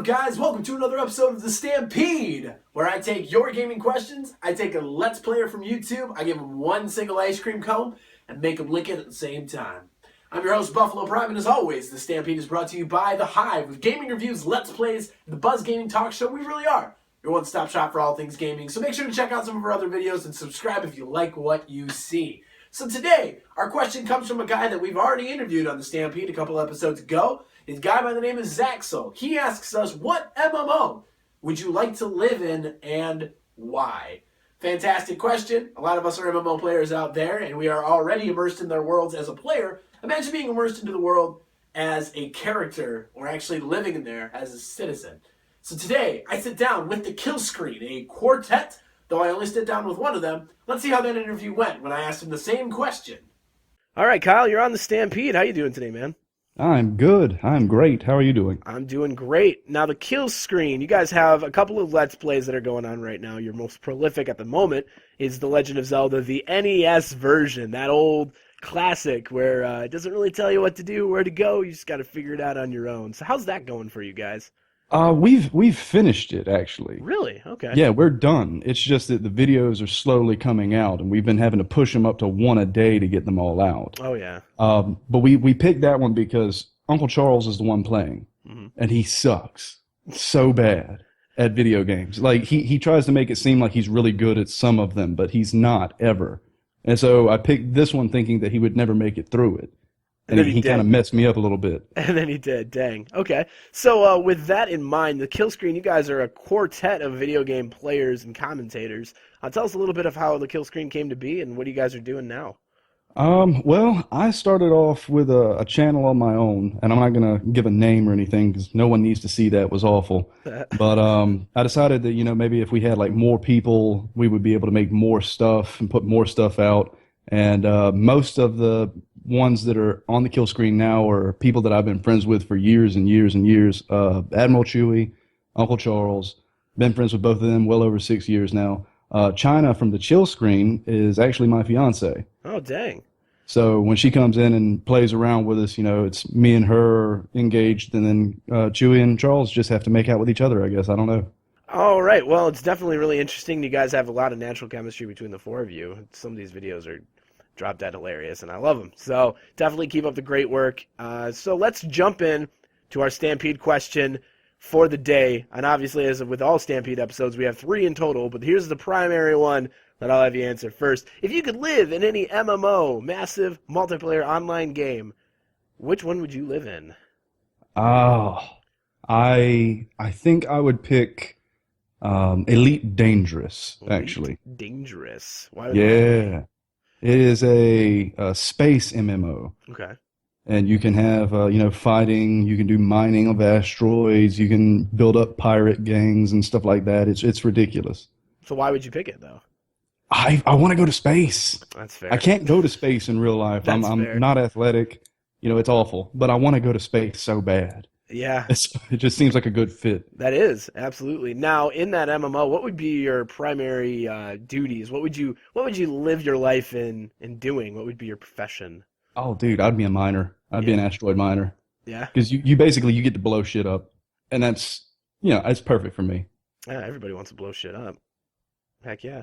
up, guys? Welcome to another episode of the Stampede, where I take your gaming questions, I take a Let's Player from YouTube, I give them one single ice cream cone, and make them lick it at the same time. I'm your host, Buffalo Prime, and as always, the Stampede is brought to you by the Hive, with gaming reviews, Let's Plays, and the Buzz Gaming Talk Show. We really are your one-stop shop for all things gaming, so make sure to check out some of our other videos and subscribe if you like what you see. So today, our question comes from a guy that we've already interviewed on the Stampede a couple episodes ago. His guy by the name is Zaxel. He asks us, what MMO would you like to live in and why? Fantastic question. A lot of us are MMO players out there, and we are already immersed in their worlds as a player. Imagine being immersed into the world as a character, or actually living in there as a citizen. So today, I sit down with the Kill Screen, a quartet, though I only sit down with one of them. Let's see how that interview went when I asked him the same question. All right, Kyle, you're on the Stampede. How you doing today, man? I'm good. I'm great. How are you doing? I'm doing great. Now, the Kill Screen, you guys have a couple of Let's Plays that are going on right now. Your most prolific at the moment is The Legend of Zelda, the NES version, that old classic where it doesn't really tell you what to do, where to go. You just got to figure it out on your own. So how's that going for you guys? We've finished it, actually. Really? Okay. Yeah, we're done. It's just that the videos are slowly coming out, and we've been having to push them up to one a day to get them all out. Oh, yeah. But we picked that one because Uncle Charles is the one playing, and he sucks so bad at video games. Like, he tries to make it seem like he's really good at some of them, but he's not, ever. And so I picked this one thinking that he would never make it through it. And he kind of messed me up a little bit. And then he did. Dang. Okay. So with that in mind, the Kill Screen, you guys are a quartet of video game players and commentators. Tell us a little bit of how the Kill Screen came to be and what you guys are doing now. Well, I started off with a channel on my own, and I'm not going to give a name or anything because no one needs to see that. It was awful. But I decided that, maybe if we had like more people, we would be able to make more stuff and put more stuff out. And most of the ones that are on the Kill Screen now are people that I've been friends with for years and years and years. Admiral Chewy, Uncle Charles, been friends with both of them well over 6 years now. China from the Chill Screen is actually my fiance. Oh, dang. So when she comes in and plays around with us, it's me and her engaged, and then Chewy and Charles just have to make out with each other, I guess. I don't know. All right. Well, it's definitely really interesting. You guys have a lot of natural chemistry between the four of you. Some of these videos are drop dead hilarious, and I love them. So definitely keep up the great work. So let's jump in to our Stampede question for the day. And obviously, as with all Stampede episodes, we have 3 in total, but here's the primary one that I'll have you answer first. If you could live in any MMO, massive multiplayer online game, which one would you live in? Oh, I think I would pick Elite Dangerous, actually. Elite Dangerous. Why? Yeah. It is a space MMO. Okay. And you can have, fighting. You can do mining of asteroids. You can build up pirate gangs and stuff like that. It's ridiculous. So why would you pick it, though? I want to go to space. That's fair. I can't go to space in real life. That's I'm fair. not athletic. It's awful. But I want to go to space so bad. Yeah. It just seems like a good fit. That is, absolutely. Now, in that MMO, what would be your primary duties? What would you live your life in doing? What would be your profession? Oh, dude, I'd be a miner. I'd be an asteroid miner. Yeah. Because you basically get to blow shit up. And that's, it's perfect for me. Yeah, everybody wants to blow shit up. Heck yeah.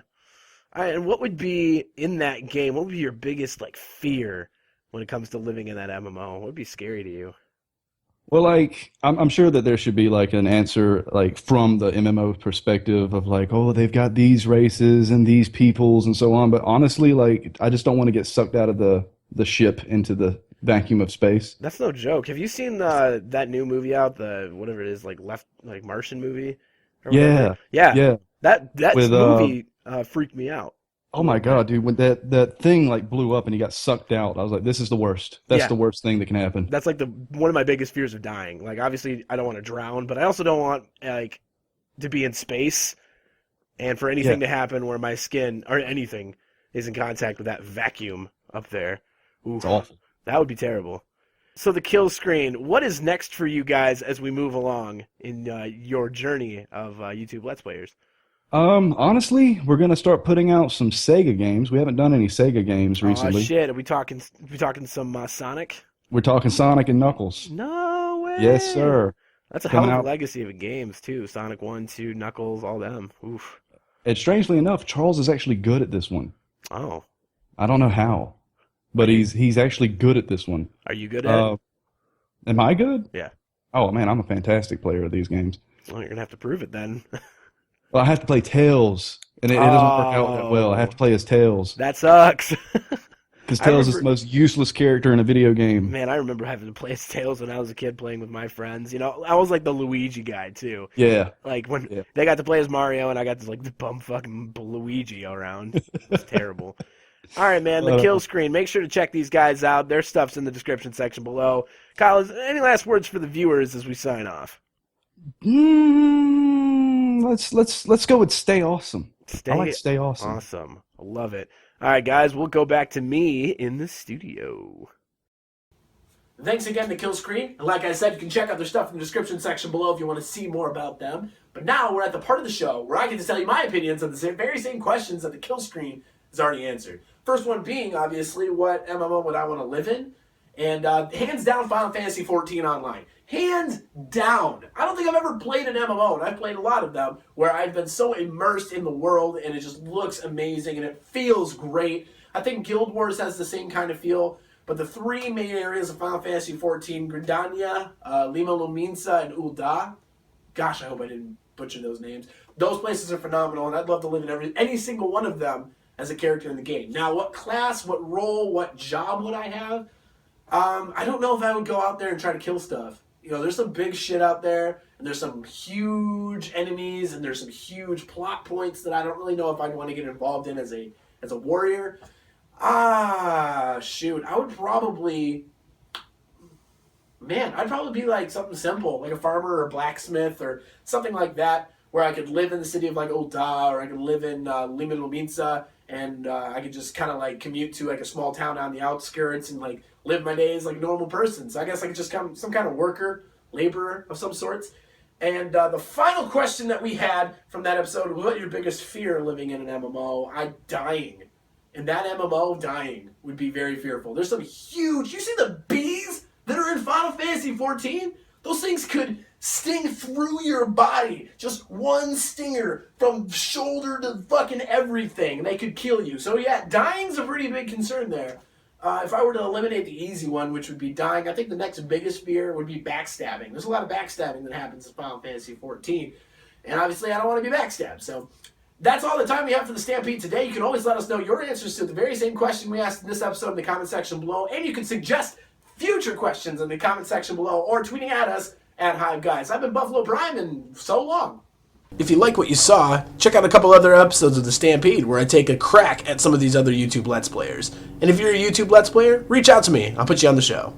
All right, and what would be in that game? What would be your biggest fear when it comes to living in that MMO? What would be scary to you? Well, I'm sure that there should be an answer from the MMO perspective of oh, they've got these races and these peoples and so on. But honestly, I just don't want to get sucked out of the ship into the vacuum of space. That's no joke. Have you seen that new movie out, the whatever it is, Martian movie? Yeah. Yeah. That With, movie freaked me out. Oh my God, dude! When that thing blew up and he got sucked out, I was like, "This is the worst. That's the worst thing that can happen." That's one of my biggest fears of dying. Obviously, I don't want to drown, but I also don't want to be in space, and for anything to happen where my skin or anything is in contact with that vacuum up there. Oof, it's awful. That would be terrible. So the Kill Screen, what is next for you guys as we move along in your journey of YouTube Let's Players? Honestly, we're gonna start putting out some Sega games. We haven't done any Sega games recently. Oh shit! Are we talking some Sonic? We're talking Sonic and Knuckles. No way! Yes, sir. That's a hell coming of a out. legacy of games too. Sonic 1, 2, Knuckles, all them. Oof. And strangely enough, Charles is actually good at this one. Oh, I don't know how, are but you he's actually good at this one. are you good at it? Uh, am I good? Yeah. Oh man, I'm a fantastic player at these games. Well, you're gonna have to prove it then. Well, I have to play Tails, and it doesn't work out that well. I have Oh, to play as Tails that sucks. because I Tails is the remember, most useless character in a video game. man, I remember having to play as Tails when I was a kid playing with my friends. You know, I was like the Luigi guy too. Yeah, Like when yeah. they got to play as Mario and I got to like the bum fucking Luigi around. It's terrible. All right, man, the kill Uh, screen. Make sure to check these guys out. Their stuff's in the description section below. Kyle, any last words for the viewers as we sign off? let's go with stay awesome. I like Stay stay awesome. awesome. I love it. All right, guys, we'll go back to me in the studio. Thanks again to Kill Screen. And like I said, you can check out their stuff in the description section below if you want to see more about them. But now we're at the part of the show where I get to tell you my opinions on the very same questions that the Kill Screen has already answered. First one being, obviously, what MMO would I want to live in? And hands down, Final Fantasy XIV Online. Hands down. I don't think I've ever played an MMO, and I've played a lot of them, where I've been so immersed in the world, and it just looks amazing, and it feels great. I think Guild Wars has the same kind of feel, but the three main areas of Final Fantasy XIV, Gridania, Lima Luminsa, and Ul'dah, gosh, I hope I didn't butcher those names. Those places are phenomenal, and I'd love to live in any single one of them as a character in the game. Now, what class, what role, what job would I have? I don't know if I would go out there and try to kill stuff. You know, there's some big shit out there, and there's some huge enemies, and there's some huge plot points that I don't really know if I'd want to get involved in as a warrior. Shoot, I'd probably be like something simple, like a farmer or a blacksmith or something like that, where I could live in the city of like Ul'dah, or I could live in Lima Luminsa, and I could just kind of like commute to like a small town on the outskirts and like live my days like a normal person. So I guess I could just come some kind of worker, laborer of some sorts. And the final question that we had from that episode was, what your biggest fear living in an MMO? Dying. In that MMO, dying would be very fearful. There's some huge, you see the bees that are in Final Fantasy XIV? Those things could sting through your body. Just one stinger from shoulder to fucking everything. They could kill you. So yeah, dying's a pretty big concern there. If I were to eliminate the easy one, which would be dying, I think the next biggest fear would be backstabbing. There's a lot of backstabbing that happens in Final Fantasy XIV. And obviously I don't want to be backstabbed. So that's all the time we have for the Stampede today. You can always let us know your answers to the very same question we asked in this episode in the comment section below. And you can suggest future questions in the comment section below or tweeting at us at Hive Guys. I've been Buffalo Prime, and so long. If you like what you saw, check out a couple other episodes of the Stampede where I take a crack at some of these other YouTube Let's Players. And if you're a YouTube Let's Player, reach out to me. I'll put you on the show.